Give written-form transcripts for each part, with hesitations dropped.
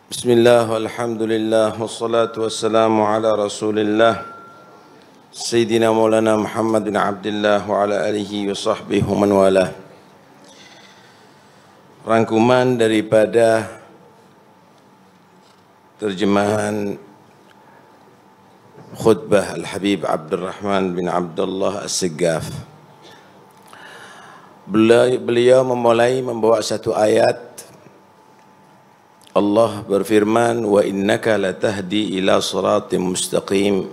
Bismillah, walhamdulillah, wassalatu wassalamu ala rasulillah Sayyidina Maulana Muhammad bin Abdullah wa ala alihi wa sahbihi wa man walah. Rangkuman daripada terjemahan khutbah Al-Habib Abdurrahman bin Abdullah As-Segaf. Beliau memulai membawa satu ayat. Allah berfirman, wa innaka latahdi ila siratim mustaqim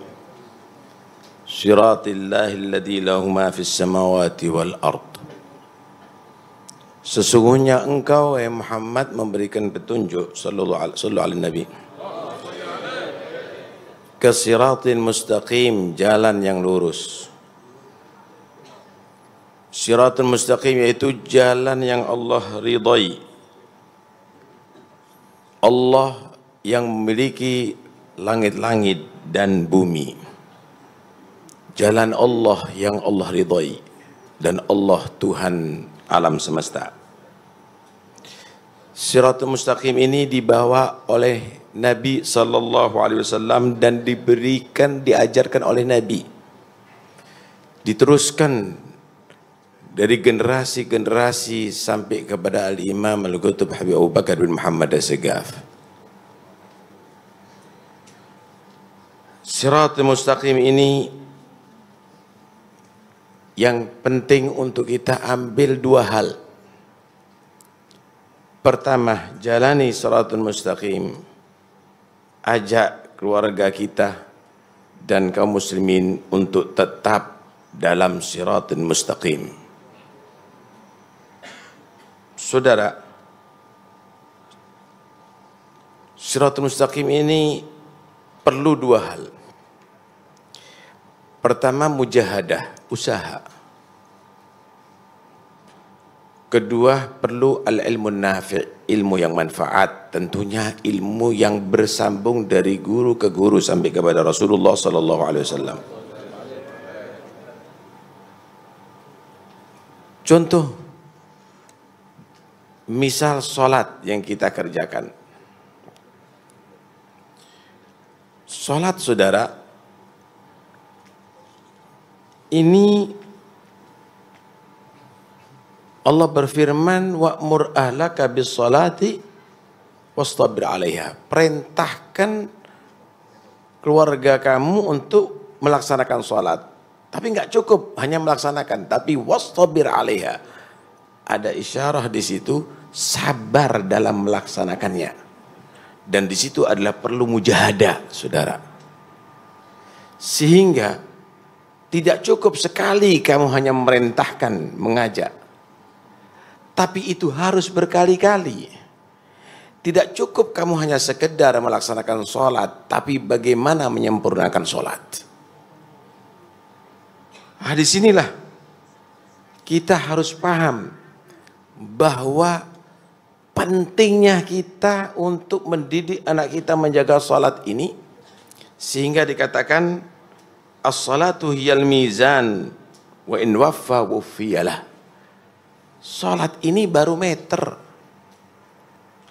siratillahi alladzi lahu ma fis samawati wal ard. Sesungguhnya engkau wahai Muhammad memberikan petunjuk sallallahu alaihi nabi ke siratin mustaqim, jalan yang lurus. Siratul mustaqim yaitu jalan yang Allah ridai, Allah yang memiliki langit-langit dan bumi. Jalan Allah yang Allah ridhai, dan Allah Tuhan alam semesta. Siratul mustaqim ini dibawa oleh Nabi sallallahu alaihi wasallam dan diajarkan oleh Nabi. Diteruskan dari generasi-generasi sampai kepada Al-Imam Al-Qutub Habib Abu Bakar bin Muhammad As-Segaf. Siratul mustaqim ini yang penting untuk kita ambil dua hal. Pertama, jalani siratul mustaqim. Ajak keluarga kita dan kaum muslimin untuk tetap dalam siratul mustaqim. Saudara, siratul mustaqim ini perlu dua hal. Pertama, mujahadah, usaha. Kedua, perlu al-ilmu nafi', ilmu yang manfaat. Tentunya ilmu yang bersambung dari guru ke guru sampai kepada Rasulullah sallallahu alaihi wasallam. Contoh, misal sholat yang kita kerjakan. Sholat, saudara, ini Allah berfirman, wa'mur ahlaka bis sholati wastabir 'alaiha. Perintahkan keluarga kamu untuk melaksanakan sholat. Tapi enggak cukup hanya melaksanakan, tapi wastabir 'alaiha. Ada isyarah di situ, sabar dalam melaksanakannya. Dan di situ adalah perlu mujahadah, saudara. Sehingga tidak cukup sekali kamu hanya memerintahkan, mengajak. Tapi itu harus berkali-kali. Tidak cukup kamu hanya sekedar melaksanakan sholat, tapi bagaimana menyempurnakan sholat. Di sinilah kita harus paham bahwa pentingnya kita untuk mendidik anak kita menjaga salat ini, sehingga dikatakan as-salatu hiyal mizan wa in waffa wuffiyalah. Salat ini barometer.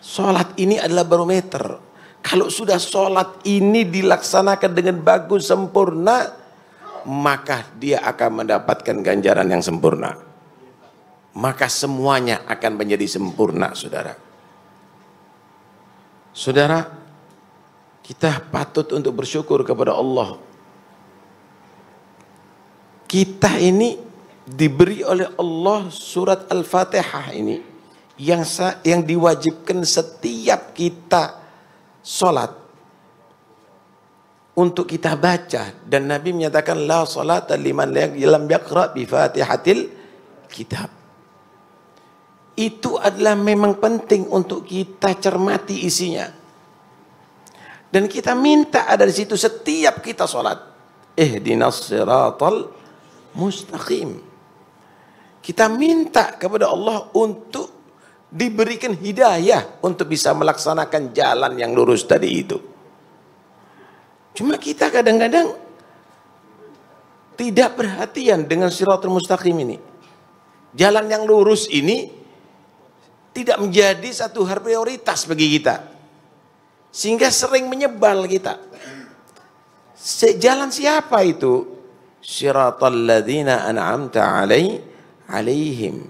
Salat ini adalah barometer. Kalau sudah salat ini dilaksanakan dengan bagus, sempurna, maka dia akan mendapatkan ganjaran yang sempurna. Maka semuanya akan menjadi sempurna, saudara. Saudara, kita patut untuk bersyukur kepada Allah. Kita ini diberi oleh Allah surat Al-Fatihah ini yang diwajibkan setiap kita sholat untuk kita baca. Dan Nabi menyatakan la salata liman lam yaqra bi Fatihatil kitab. Itu adalah memang penting untuk kita cermati isinya. Dan kita minta ada di situ setiap kita sholat. Ihdinas siratal mustaqim. Kita minta kepada Allah untuk diberikan hidayah untuk bisa melaksanakan jalan yang lurus tadi itu. Cuma kita kadang-kadang tidak perhatian dengan siratal mustaqim ini. Jalan yang lurus ini tidak menjadi satu hal prioritas bagi kita. Sehingga sering menyebal kita. Jalan siapa itu? Siratal ladzina an'amta alaihim.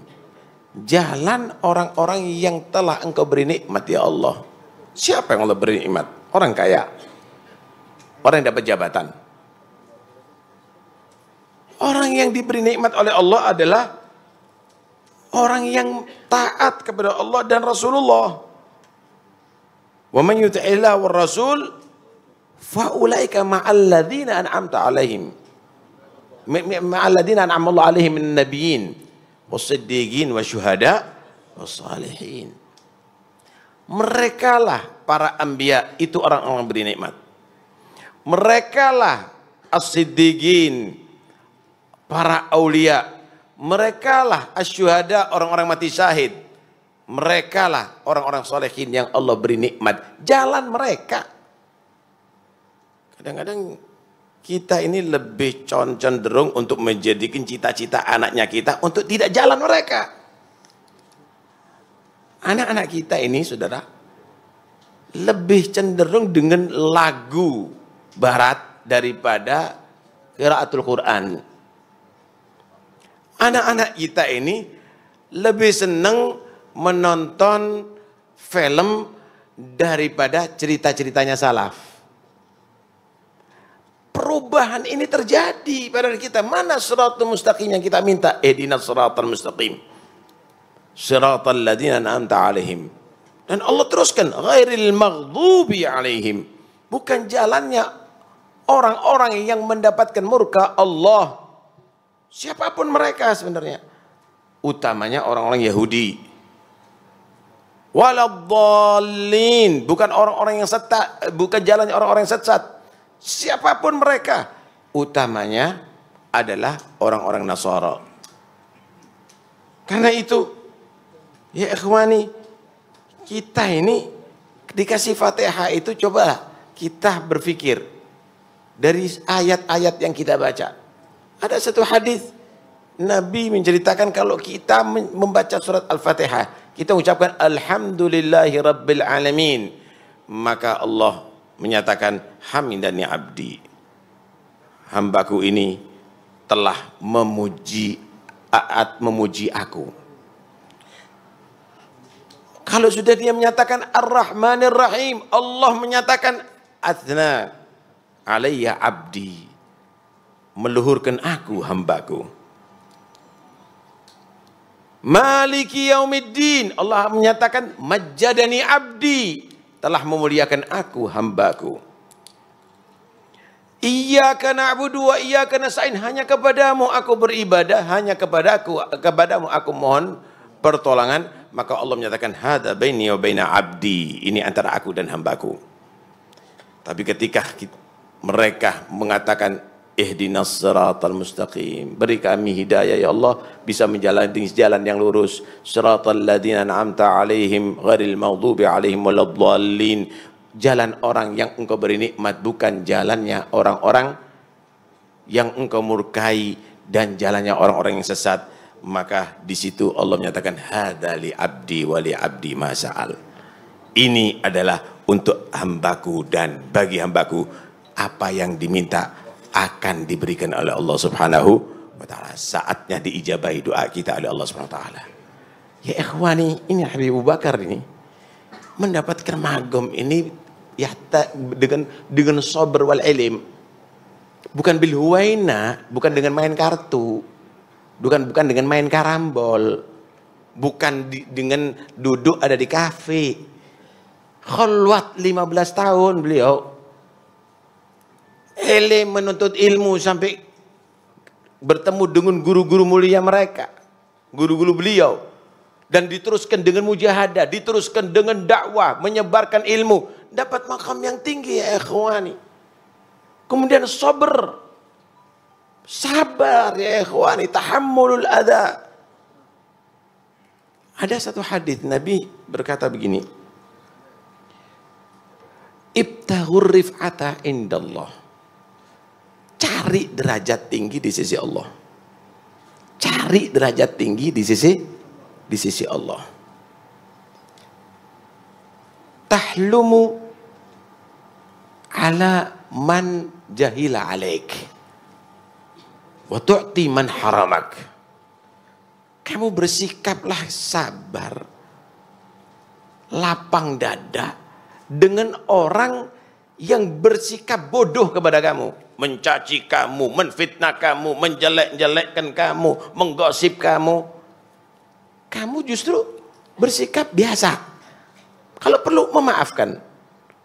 Jalan orang-orang yang telah engkau beri nikmat ya Allah. Siapa yang Allah beri nikmat? Orang kaya. Orang yang dapat jabatan. Orang yang diberi nikmat oleh Allah adalah orang yang taat kepada Allah dan Rasulullah. Wa man yuti'illah war rasul fa ulaika ma'al ladzina an'amta alaihim. Ma'al ladzina an'ama Allah alaihim minan nabiyyin was-siddiqin wasyuhada was-salihin. Merekalah para anbiya, itu orang-orang beri nikmat. Merekalah as-siddiqin, para aulia. Merekalah asyuhada, orang-orang mati syahid. Merekalah orang-orang solehin yang Allah beri nikmat. Jalan mereka. Kadang-kadang kita ini lebih cenderung untuk menjadikan cita-cita anaknya kita untuk tidak jalan mereka. Anak-anak kita ini, saudara, lebih cenderung dengan lagu barat daripada qiraatul Quran. Anak-anak kita ini lebih senang menonton film daripada cerita-ceritanya salaf. Perubahan ini terjadi pada kita. Mana siratal mustaqim yang kita minta? Ihdinas siratal mustaqim. Siratal ladzina an'amta alaihim. Dan Allah teruskan, ghairil maghdubi alaihim. Bukan jalannya orang-orang yang mendapatkan murka Allah. Siapapun mereka sebenarnya. Utamanya orang-orang Yahudi. Waladhdallin, bukan orang-orang yang sesat, bukan jalannya orang-orang yang sesat. Siapapun mereka, utamanya adalah orang-orang Nasara. Karena itu, ya ikhwani, kita ini dikasih Fatihah itu, cobalah kita berpikir dari ayat-ayat yang kita baca. Ada satu hadis Nabi menceritakan kalau kita membaca surat Al-Fatihah, kita ucapkan Alhamdulillahi Rabbil Alamin, maka Allah menyatakan hamidani abdi, hambaku ini telah memuji aku. Kalau sudah dia menyatakan Ar-Rahmanir Rahim, Allah menyatakan athna alayya abdi, meluhurkan aku hambaku. Maliki yaumiddin, Allah menyatakan majjadani abdi, telah memuliakan aku hambaku. Iyyaka na'budu wa iyyaka nasta'in, hanya kepadamu aku beribadah, hanya kepadamu aku mohon pertolongan. Maka Allah menyatakan hadza baini wa baina abdi, ini antara aku dan hambaku. Tapi ketika mereka mengatakan ihdinas siratal mustaqim, beri kami hidayah ya Allah, bisa menjalani jalan yang lurus, siratal ladzina an'amta alaihim ghairil maghdubi alaihim waladdallin, jalan orang yang engkau beri nikmat, bukan jalannya orang-orang yang engkau murkai dan jalannya orang-orang yang sesat. Maka di situ Allah menyatakan hadza li abdi wa li abdi ma sa'al, ini adalah untuk hambaku dan bagi hambaku apa yang diminta akan diberikan oleh Allah Subhanahu wa ta'ala. Saatnya diijabahi doa kita oleh Allah Subhanahu wa ta'ala. Ya ikhwani, ini Habib Abu Bakar ini mendapatkan magom ini ya dengan sabar wal ilm. Bukan bil huwaina, bukan dengan main kartu. Bukan dengan main karambol. Bukan dengan duduk ada di kafe. Khalwat 15 tahun beliau. Menuntut ilmu sampai bertemu dengan guru-guru mulia mereka, guru-guru beliau, dan diteruskan dengan mujahadah, diteruskan dengan dakwah, menyebarkan ilmu, dapat makam yang tinggi ya ikhwani. Kemudian sabar ya ikhwani, tahammulul adha. Ada satu hadis Nabi berkata begini, ibtaghur rif'ata indallah, cari derajat tinggi di sisi Allah. Cari derajat tinggi di sisi Allah. Tahlumu ala man jahila alaik wa tu'ti man haramak. Kamu bersikaplah sabar, lapang dada dengan orang yang bersikap bodoh kepada kamu, mencaci kamu, menfitnah kamu, menjelek-jelekkan kamu, menggosip kamu. Kamu justru bersikap biasa. Kalau perlu memaafkan.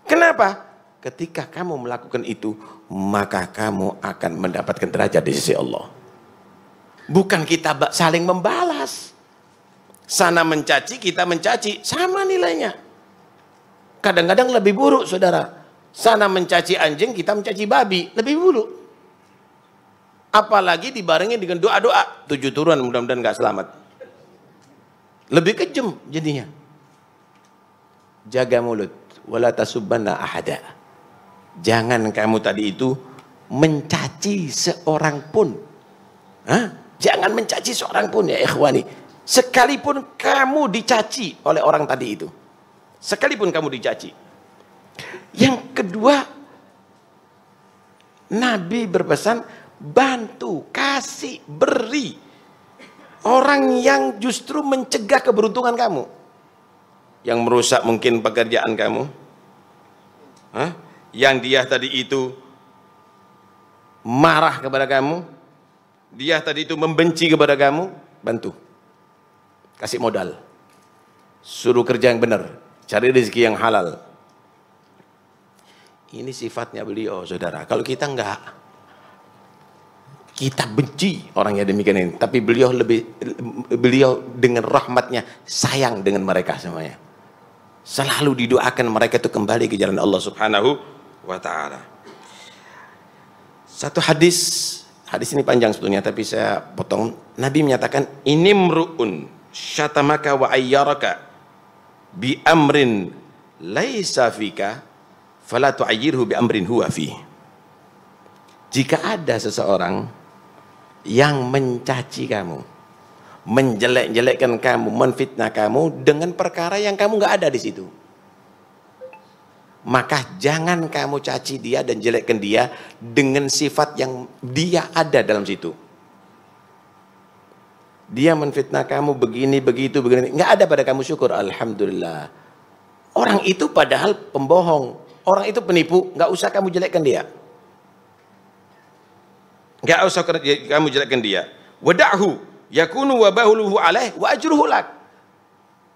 Kenapa? Ketika kamu melakukan itu, maka kamu akan mendapatkan derajat di sisi Allah. Bukan kita saling membalas. Sana mencaci, kita mencaci, sama nilainya. Kadang-kadang lebih buruk, saudara. Sana mencaci anjing, kita mencaci babi, lebih buruk. Apalagi dibarengi dengan doa-doa, 7 turunan mudah-mudahan gak selamat. Lebih kejam jadinya. Jaga mulut, wala tasubbanna ahada. Jangan kamu tadi itu mencaci seorang pun. Jangan mencaci seorang pun ya ikhwani. Sekalipun kamu dicaci oleh orang tadi itu. Sekalipun kamu dicaci. Yang kedua, Nabi berpesan, bantu, kasih, beri. Orang yang justru mencegah keberuntungan kamu. Yang merusak mungkin pekerjaan kamu. Yang dia tadi itu marah kepada kamu. Dia tadi itu membenci kepada kamu. Bantu. Kasih modal. Suruh kerja yang benar. Cari rezeki yang halal. Ini sifatnya beliau, saudara. Kalau kita enggak, kita benci orang yang demikian ini. Tapi beliau dengan rahmatnya sayang dengan mereka semuanya. Selalu didoakan mereka itu kembali ke jalan Allah Subhanahu wa ta'ala. Satu hadis ini panjang sebetulnya, tapi saya potong. Nabi menyatakan, ini mru'un syatamaka wa ayyaraka bi amrin laisa fika fala tu'ayyirhu bi amrin huwa fi. Jika ada seseorang yang mencaci kamu, menjelek-jelekkan kamu, menfitnah kamu dengan perkara yang kamu nggak ada di situ, maka jangan kamu caci dia dan jelekkan dia dengan sifat yang dia ada dalam situ. Dia menfitnah kamu begini, begitu, begini, nggak ada pada kamu, syukur, alhamdulillah. Orang itu padahal pembohong, orang itu penipu, nggak usah kamu jelekkan dia. Nggak usah kamu jelekkan dia. Wada'hu yakunu wabahuluhu alaih wa ajruhu lak.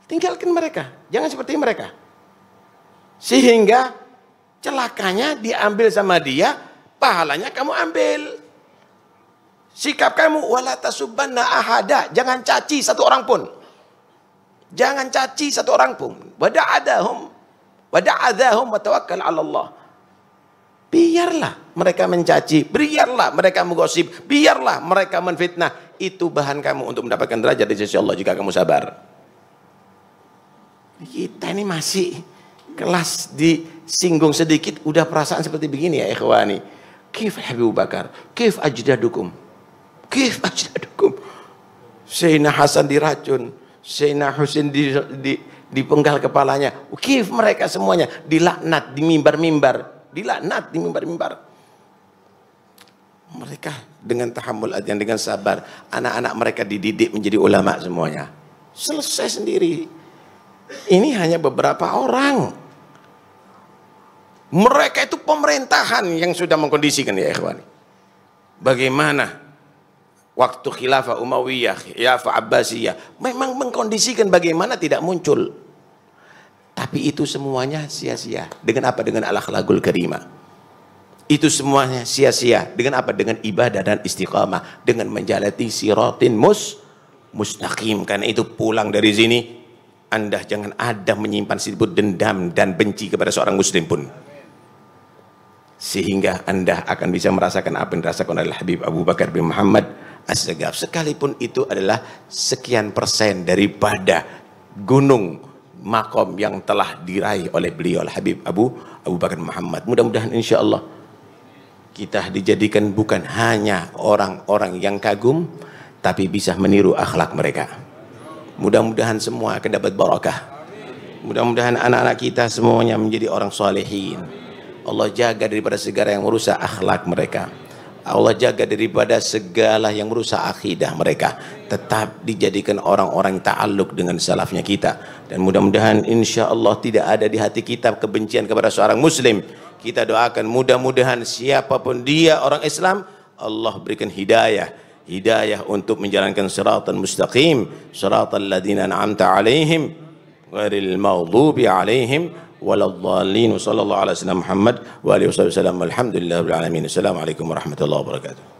Tinggalkan mereka, jangan seperti mereka. Sehingga celakanya diambil sama dia, pahalanya kamu ambil. Sikap kamu, wala tasubbanna ahada, jangan caci satu orang pun. Jangan caci satu orang pun. Wada'adahum wa tawakkal 'ala Allah. Biarlah mereka mencaci, biarlah mereka menggosip, biarlah mereka menfitnah. Itu bahan kamu untuk mendapatkan derajat di sisi Allah jika kamu sabar. Kita ini masih kelas disinggung sedikit udah perasaan seperti begini ya ikhwani. Kif Abu Bakar, kif ajdadukum, kif ajdadukum. Sayyidina Hasan diracun, Sayyidina Husain dipenggal kepalanya. Kif mereka semuanya dilaknat di mimbar-mimbar. Dilaknat di mimbar-mimbar. Mereka dengan tahammul adyan, dengan sabar, anak-anak mereka dididik menjadi ulama semuanya. Selesai sendiri. Ini hanya beberapa orang. Mereka itu pemerintahan yang sudah mengkondisikan ya ikhwani. Bagaimana waktu khilafah Umayyah, khilafah Abbasiyah memang mengkondisikan bagaimana tidak muncul. Tapi itu semuanya sia-sia. Dengan apa? Dengan al-akhlaqul karimah. Itu semuanya sia-sia. Dengan apa? Dengan ibadah dan istiqamah. Dengan menjalati siratin mustaqim. Karena itu pulang dari sini, Anda jangan ada menyimpan sedikit dendam dan benci kepada seorang muslim pun. Sehingga Anda akan bisa merasakan apa yang dirasakan oleh Habib Abu Bakar bin Muhammad As-Sagaf. Sekalipun itu adalah sekian persen daripada gunung makom yang telah diraih oleh beliau Habib Abu Bakar Muhammad. Mudah-mudahan insya Allah kita dijadikan bukan hanya orang-orang yang kagum, tapi bisa meniru akhlak mereka. Mudah-mudahan semua akan dapat barakah. Mudah-mudahan anak-anak kita semuanya menjadi orang salihin, Allah jaga daripada segala yang merusak akhlak mereka. Allah jaga daripada segala yang merusak akidah mereka. Tetap dijadikan orang-orang ta'alluq dengan salafnya kita. Dan mudah-mudahan insya Allah tidak ada di hati kita kebencian kepada seorang muslim. Kita doakan mudah-mudahan siapapun dia orang Islam, Allah berikan hidayah. Hidayah untuk menjalankan siratan mustaqim. Siratal ladzina an'amta alaihim ghairil maghdubi alaihim waladhdallin. Sallallahu alaihi wasallam Muhammad wa alihi wasallam. Alhamdulillahirabbil alamin. Assalamualaikum warahmatullahi wabarakatuh.